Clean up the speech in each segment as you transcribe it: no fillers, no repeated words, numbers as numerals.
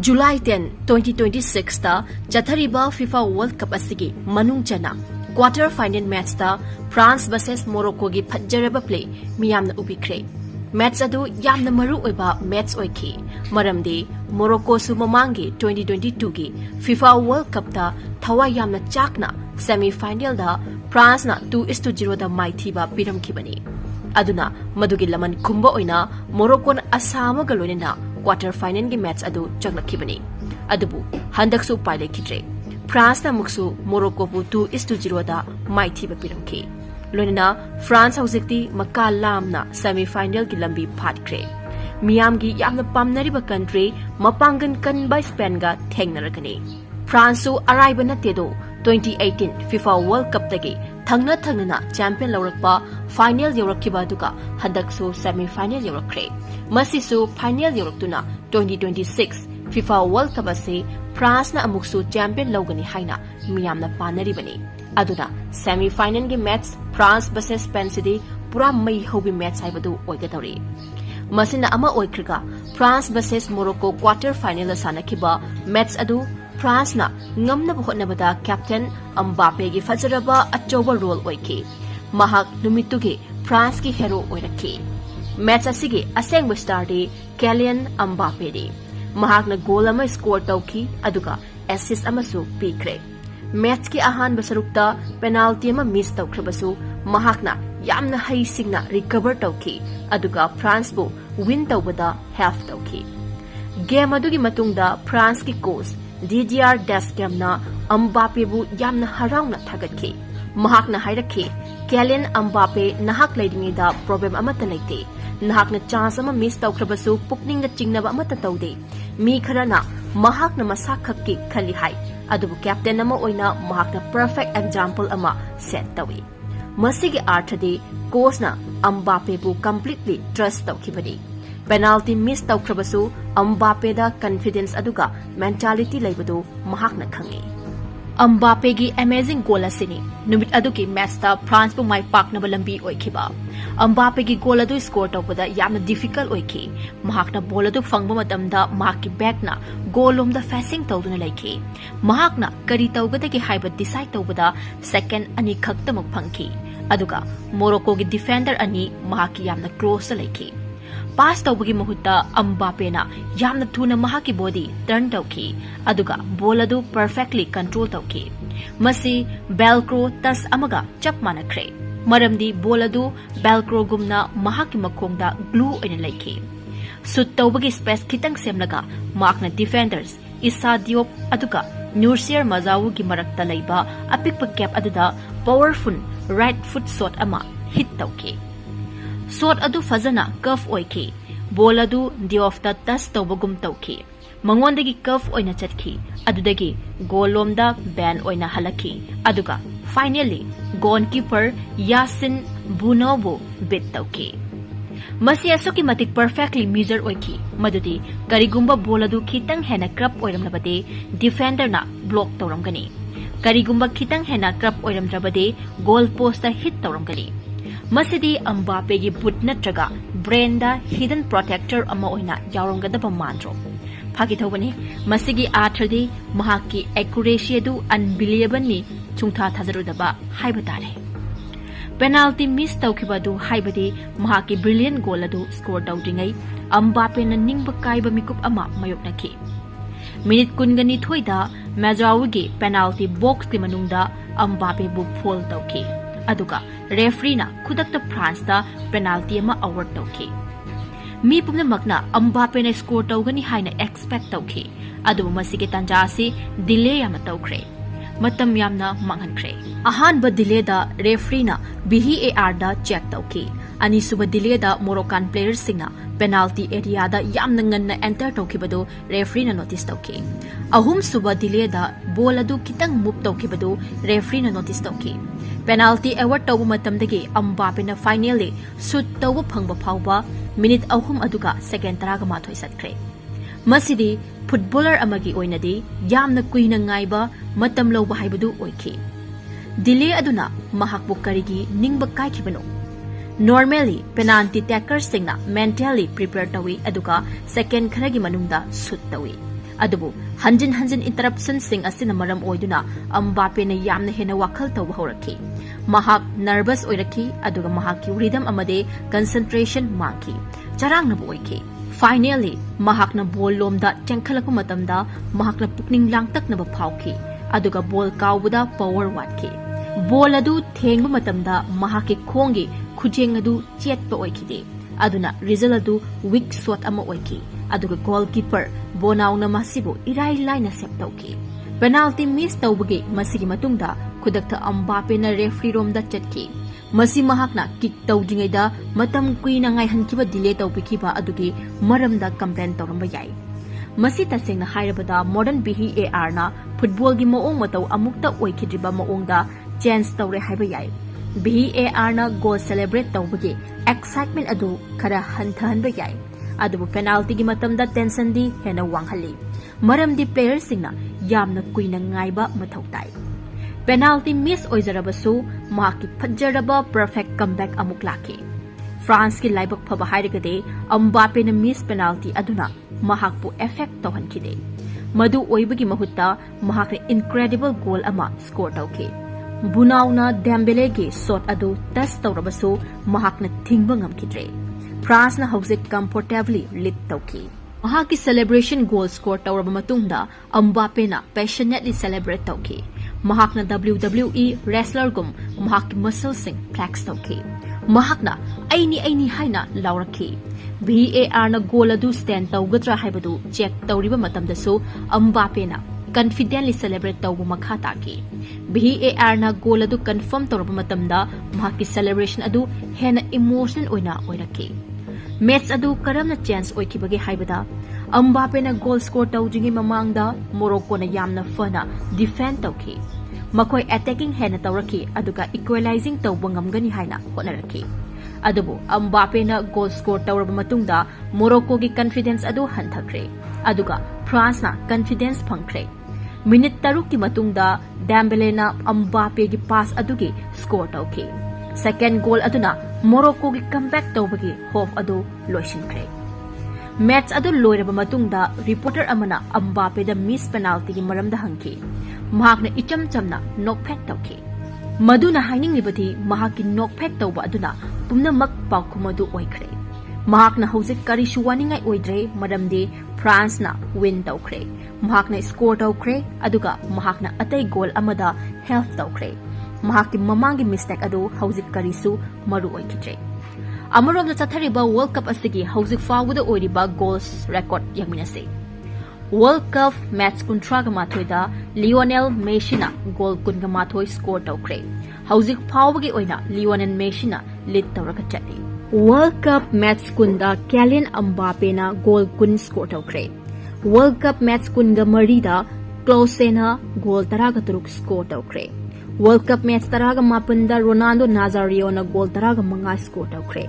July 10, 2026 ta Chathariba FIFA World Cup asigi manung chana quarter final match ta France vs Morocco gi phajjaraba play miyamna ubikre match adu yamna maru oiba match oiki maramdi Morocco su mamangi 2022 gi FIFA World Cup ta thawa yamna chakna semi final da France na 2-0 da maithiba piramkhibani aduna madugi laman khumba oina Morocco na asama galonena quarter final gi match adu changlakibani adubu handaksu paile kidre France na muksu Morocco bu 2-0 da maithiba piramkhi loinana France hojikti makka lamna semi final gi lambi phatkre miyam gi yamna pamnariba country mapangan kan by Spain ga thengnarakani France su arrive na tedo 2018 FIFA World Cup tagi thangna champion laurakpa final yaurakhiba duka handaksu semi final yaurakre masisu final yauraktuna 2026 FIFA World Cup ase France na amuksu champion laugani haina miyamna panaribani aduna semi final gi match France vs Spain sidi pura mai hobi match haibadu oigadori masina ama oikrga France vs Morocco quarter final sanakhiba match adu France na ngamna hotnabada captain MBAPPE gi fajaraba achoba role oiki mahak numitugi France ki hero oirakhi match asigi asengba star de Kylian MBAPPE de mahakna goal ama score tawki aduga assist amasu pikre match ki ahanba sarukta penalty ama miss tawkhrabasu mahakna yamna haisingna recover tawki aduga France bu win tawbada half tawki game adugi matungda France ki coach Didier Deschamps na MBAPPE bu yamna harauna thagatki mahakna hairakhi Kylian MBAPPE nahak leidingida problem amata leite nahakna chance ama miss tawkhrabasu pukningda chingnaba amata tawde mi kharana mahakna masakhakki khali hai adubu captain ama oina mahakna perfect example ama set tawi masigi arthade coach na MBAPPE bu completely trust tawkhibani penalty miss tawkhrabasu MBAPPE da confidence aduga mentality leibadu mahakna khangi MBAPPE gi amazing goal asini numit aduki match ta France bu mai pakna balambi oikhiba MBAPPE gi goal adu score tawbada yamna difficult oikhi mahakna ball adu fangba matamda mahaki back na goal lomda facing tawduna laikhi mahakna kari tawgada gi haiba decide tawbada second ani khaktamuk phangki aduga Morocco gi defender ani mahaki yamna close laikhi pass tawbagi mahutta MBAPPE na yamna thuna mahaki body turn tawki aduga ball adu perfectly control tawki masi velcro tas amaga chap manakre maramdi ball adu velcro gumna mahaki makhongda glue oina laiki sut tawbagi space khitang semlaga makna defenders Issa Diop aduga Nursier Mazawu gi marakta laiba apikpa cap aduda powerful right foot shot ama hit tawki shot adu fazana curve oiki ball adu Diop ta tas tawbagum tawki mangondagi curve oina chatki adudagi goal lomda ban oina halaki aduga finally goalkeeper Yasin Bunobo bit tawki masi asuki matik perfectly measure oiki madudi karigumba ball adu khitang hena crop oiramnabade defender na block tawramgani karigumba khitang hena crop oiramdrabade goal post ta hit tawramgani masidi MBAPPE gi boot natraga brain da hidden protector ama oina yauronggadaba mandro phagi thobani masigi athadi mahaki accuracy adu unbelievable ni chungtha thajarudaba haiba tare penalty miss tawkhibadu haibadi mahaki brilliant goal adu score tawdingai MBAPPE na ningba kaiba mikup ama mayoknaki minute kungani thoida Mazawi penalty box ki manungda MBAPPE bu fall tawki aduga referee na khudakta France da penalty ama award tawki mi pumna makna MBAPPE na score tawgani haina expect tawki adu masigi tanja si delay ama tawkhre matam yamna manghankhre ahanba delay da referee na VAR da check tawki ani suba delay da Moroccan players singna penalty area da yamna nganna enter tawkibadu referee na notice tawki ahum suba delay da ball adu kitang move tawkibadu referee na notice tawki penalty award tawba matamdagi MBAPPE na finally shoot tawba phangba phawba minute ahum aduga second taraga mathoi satkre masidi footballer amagi oinadi yamna kuina ngaiba matam lawba haibadu oiki delay aduna mahakbu karigi ningba kaikibano normally penalty takers singna mentally prepare tawi aduga second kharagi manungda shoot tawi Adubu hanjin interruption sing asina maram oiduna MBAPPE na yamna hena wakhal tawba horaki. Mahak nervous oiraki aduga mahaki rhythm amade concentration maki. Charang na boyki. Finally, mahak na ball lomda chengkhalakpa matamda mahak na pukning langtak na bapauki. Aduga ball kawbuda power watki. Ball adu thengba matamda mahaki khongi khujeng adu chetpa oikide. Aduna result adu weak shot ama oiki. Aduga goalkeeper bonaw na masibu irai lai na sep tawki. Penalty miss tawbagi masigi matungda kudakta MBAPPE na referee rom da chatki. Masi mahakna kick tawdingaida matam kuina ngai hankiba delay tawbikiba adugi maramda complain tawramba yai. Masi tasengna hairabada modern BAR na football gi moong mataw amukta oikidriba moongda chance tawre haiba yai. BAR na goal celebrate tawbagi excitement adu khara hanthanba yai. Adubu penalty gi matamda tension di hena wanghali. Maramdi players singna yamna kuina ngaiba mathaw tai. Penalty miss oizarabasu mahaki phajjaraba perfect comeback amuk laki. France ki laibak phaba hairagade MBAPPE na miss penalty aduna mahakpu effect tawhankide. Madu oibagi mahutta mahakna incredible goal ama score tawki. Bunauna Dembele gi shot adu test tawrabasu mahakna thingba ngamkidre. France na hauzik comfortably lead tawki. Mahaki celebration goal score tawraba matungda MBAPPE na passionately celebrate tawki. Mahakna WWE wrestler gum mahaki muscle sing flex tawki. Mahakna aini haina lauraki. BAR na goal adu stand tawgatra haibadu check tawriba matamdasu MBAPPE na confidently celebrate tawbu makha taki. BAR na goal adu confirm tawraba matamda mahaki celebration adu hena emotional oina oiraki. Match adu karamna chance oikibagi haibada MBAPPE na goal score tawjingi mamangda Morocco na yamna fana defend tawki. Makoi attacking hena tawraki aduga equalizing tawba ngamgani haina honaraki. Adubu MBAPPE na goal score tawraba matungda Morocco gi confidence adu hanthakre. Aduga France na confidence phangkre. Minute taruk ki matungda Dembele na MBAPPE gi pass adugi score tawki. Second goal aduna Morocco gi comeback tawbagi hope adu loishinkre. Match adu loiraba matungda reporter amana MBAPPE da miss penalty gi maramda hangki. Mahakna icham chamna knockback tawki. Maduna haininglibadi mahaki knockback tawba aduna pumnamak pawkhumadu oikhre. Mahakna hauzik karisu waningai oidre maramde France na win tawkhre. Mahakna score tawkhre aduga mahakna atai goal amada help tawkhre. Mahaki mamangi mistake adu hauzik karisu maru oikidre. Amarom na chathariba World Cup asigi hauzik fawuda oiriba goals record yangminase. World Cup match kuntraga mathoida Lionel Messi na goal kunga mathoi score tawkhre. Hauzik fawbagi oina Lionel Messi na lead tawraka chati. World Cup match kunda Kylian MBAPPE na goal kun score tawkhre. World Cup match kunga marida Klose na goal taraga turuk score tawkhre. World Cup match taraga mapanda Ronaldo Nazario na goal taraga manga score tawkhre.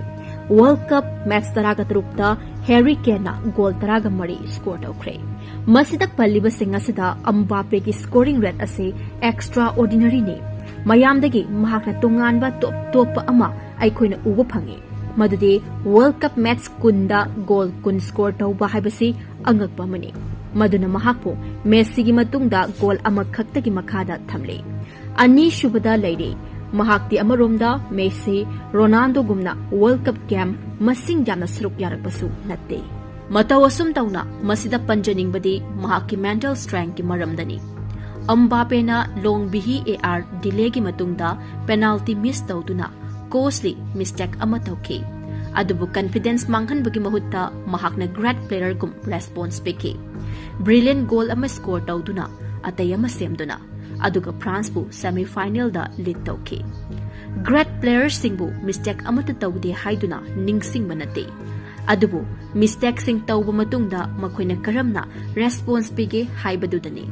World Cup match taraga turukta Harry Kane na goal taraga mari score tawkhre. Masida palliba singasida MBAPPE ki scoring rate ase extraordinary ne. Mayamdagi mahakna tunganba top ama aikoina uba phangi. Madudi World Cup match kunda goal kun score tawba haibasi angakpa mani. Maduna mahakpo Messi gi matungda goal ama khaktagi makhada thamle. Ani shubada leire mahakti amaromda Messi Ronaldo gumna World Cup game masing jamna sruk yarakpasu natte. Matawasum tawna masida panjaningbadi mahaki mental strength ki maramdani. MBAPPE na long BAR delay gi matungda penalty miss tawduna costly mistake ama tawki. Adubu confidence manghanbagi mahutta mahakna great player gum response peki. Brilliant goal ama score tawduna atayama semduna. Aduga France bu semi-final da lead tawki. Great players singbu mistake amata tawde haiduna ningsing manate. Adubu mistake sing tawba matungda makoina karamna response pige haibadudani.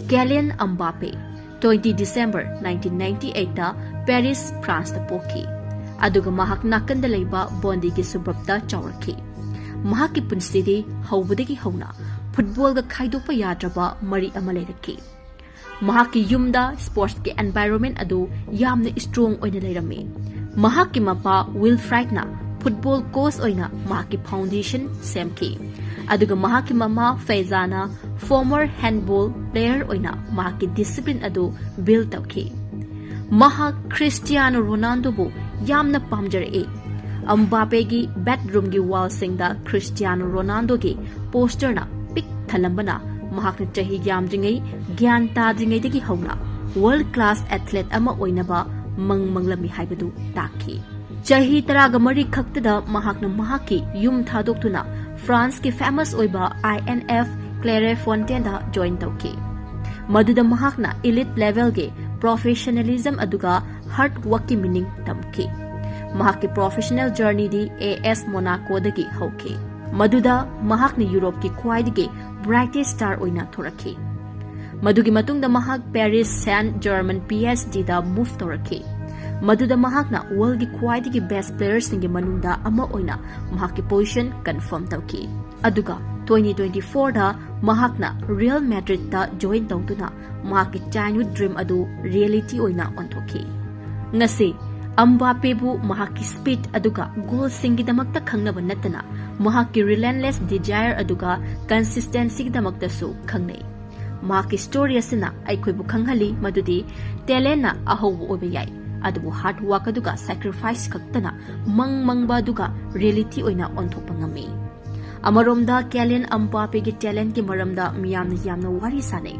Kylian MBAPPE 20 December 1998 da Paris, France da poki. Aduga mahak nakanda layba bondi gi subrabda chawraki. Mahaki punsidi haubadagi hauna football ga khaidokpa yadraba mari ama lairaki. Mahaki yumda sports ke environment adu yamna strong oina lairami. Mahaki mapa Wilfried na football coach oina mahaki foundation semki. Aduga mahaki mama Faizana former handball player oina mahaki discipline adu build tawki mahak Cristiano Ronaldo bu yamna pamjare MBAPPE gi bedroom gi wall singda Cristiano Ronaldo gi poster na pic thalambana mahakna chahi yamdringai gyan tadringai dagi hauna world class athlete ama oinaba manglami haibadu taki chahi taraga mari khaktada mahakna mahaki yum thadoktuna France ki famous oiba INF Clairefontaine da join tawki maduda mahakna elite level ge professionalism aduga hard work ki meaning tamki mahaki professional journey di AS Monaco dagi hauki maduda mahakna Europe ki khwaidagi brightest star oina thoraki madugi matungda mahak Paris Saint-Germain PSG da move thoraki maduda mahakna world gi khwaidagi best players singi manungda ama oina mahaki position confirm tawki aduga 2024 da mahakna Real Madrid da join tawtuna mahaki childhood dream adu reality oina onthoki ngasi MBAPPE bu mahaki speed aduga goal singi damakta khangnaba natana mahaki relentless desire aduga consistency damakta su khangnei mahaki story asina aikoi bu khanghali madudi talent na ahobu obe yai adubu hard work aduga sacrifice khaktana mangba aduga reality oina onthopa ngami amaromda Kylian MBAPPE gi talent ki maramda miyamna yamna wari sanai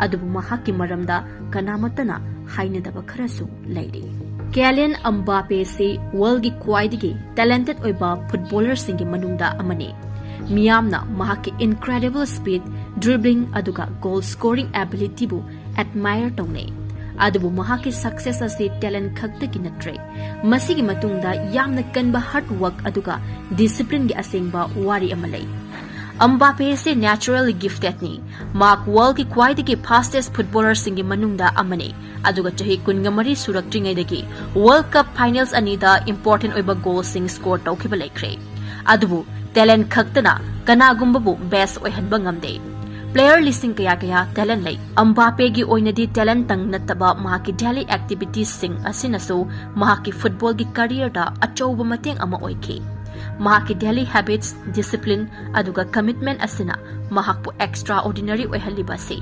adubu mahaki maramda kanamatana hainadaba kharasu leiri Kylian MBAPPE se world gi khwaidigi talented oiba footballer singi manungda amani miyamna mahaki incredible speed dribbling aduga goal scoring ability bu admire tongne adubu mahaki success ase talent khakta ki natre masigi matungda yamna kanba hard work aduga discipline gi asengba wari amalai MBAPPE se naturally gifted ni mark world ki khwaidigi fastest footballer singi manungda amani aduga chahi kungamari surakjingai dagi world cup finals anida important oiba goal sing score tawkhiba laikre adubu talent khaktana kanagumba bu best oihanba ngamde player listing kaya talent lai MBAPPE gi oinadi talent tang nataba mahaki daily activities sing asinaso mahaki football gi career da achouba mateng ama oikhe mahaki daily habits discipline aduga commitment asina mahakpu extraordinary oihaliba se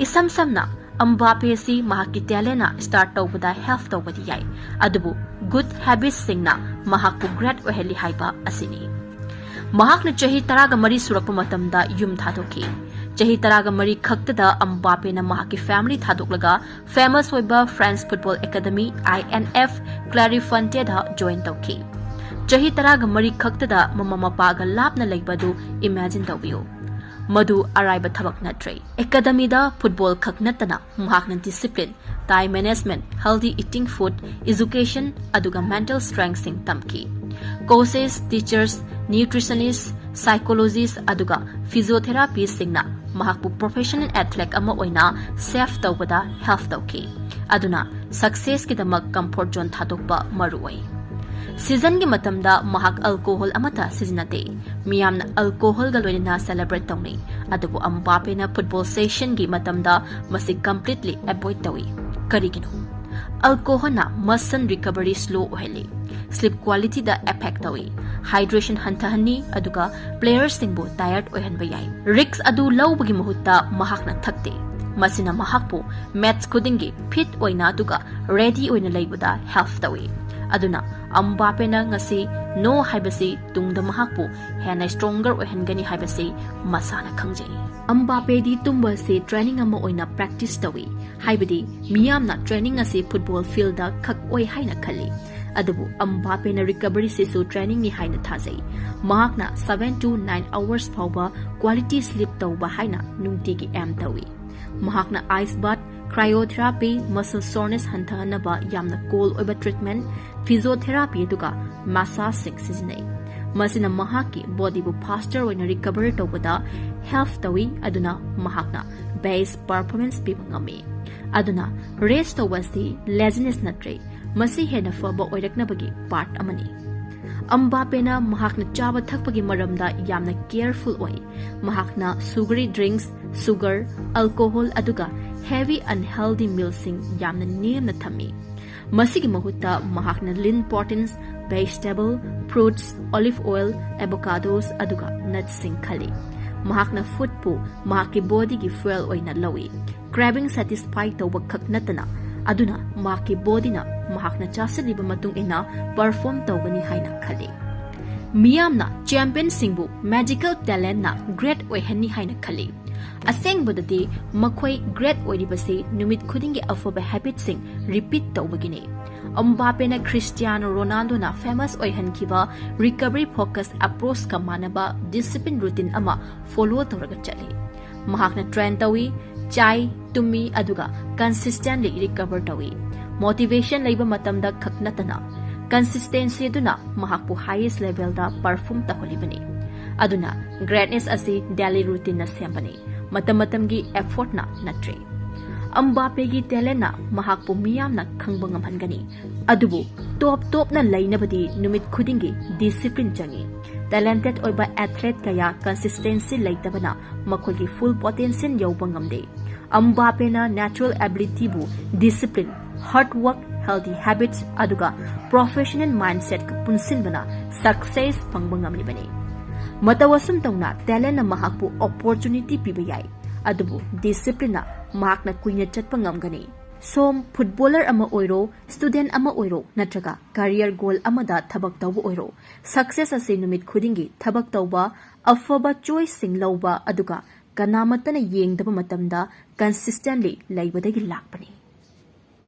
isam samna MBAPPE si mahaki talent na start tawbada help tawbadi yai adubu good habits singna mahakpu great oihali haiba asini mahakna chahi taraga mari surakpa matamda yum thadoki chahi taraga mari khaktada MBAPPE na mahaki family thadoklaga famous oiba France Football Academy INF Clairefontaine da join tawki chahi taraga mari khaktada mama mapaga lapna leibadu imagine tawbiyo madu araiba thabak natre academy da football khaknatana mahakna discipline time management healthy eating food education aduga mental strength sing tamki coaches teachers nutritionists psychologists aduga physiotherapists singna mahakpu professional athlete ama oina safe tawbada help tawki aduna success ki damak comfort zone thadokpa maruoi season gi matamda mahak alcohol amata sizinate miyamna alcohol ga loina celebrate tawni adubu MBAPPE na football session gi matamda masi completely avoid tawi karigino alcohol na muscle recovery slow oheli sleep quality da affect tawi hydration hantahani aduga players singbo tired ohanba yai risks adu lawbagi mahutta mahakna thakte masina mahakpo match khudingi fit oina aduga ready oina leibada help tawi aduna MBAPPE na ngasi no haibasi tungda mahakpu hena stronger ohangani haibasi masana khangjai MBAPPE di tumba se training ama oina practice tawi haibadi miyamna training ase football field da khak oi haina khali adubu MBAPPE na recovery se so training ni haina thajai mahakna 7 to 9 hours fawba quality sleep tawba haina nungti gi am tawi mahakna ice bath cryotherapy muscle soreness hantanaba yamna cold oiba treatment physiotherapy duga massage sizinai masina mahaki body bu faster oina recover tawbada help tawi aduna mahakna base performance pibangami aduna rest tawasi laziness natre masi hena faba oiraknabagi part amani MBAPPE na mahakna chaba thakpagi maramda yamna careful oi mahakna sugary drinks sugar alcohol aduga heavy unhealthy meals sing yamna nemna thami masigi mahutta mahakna lean proteins vegetable fruits olive oil avocados aduga nuts sing khali mahakna food pu mahaki body gi fuel oina lawi craving satisfy tawba khak natana aduna mahaki body na mahakna chasaliba matung ina perform tawgani haina khali miyamna champion singbu magical talent na great oihani haina khali asengbodati makhoi great oiribase numit khudingi afoba habit sing repeat tawbagini MBAPPE na Cristiano Ronaldo na famous oihankiba recovery focused approach ka manaba discipline routine ama follow tawraga chali mahakna train tawi chai tumi aduga consistently recover tawi motivation leiba matamda khaknatana consistency duna mahakpu highest level da perform taholibani aduna greatness asi daily routine na sembani matam-matamgi effort na natre MBAPPE gi talent na mahakpu miyam na khangba ngamhangani adubu top na lainabadi numit khudingi discipline changi talented oiba athlete kaya consistency laitabana makhogi full potential yauba ngamde MBAPPE na natural ability bu discipline hard work healthy habits aduga professional mindset ka punsinbana success phangba ngamlibani matawasum tawna talent na mahakpu opportunity pibayai adubu discipline na mahakna kuinya chatpa ngamgani som footballer ama oiro student ama oiro natraga career goal amada thabak tawba oiro success ase numit khudingi thabak tawba afoba choice sing lawba aduga kanamatana yengdaba matamda consistently laibadagi lakpani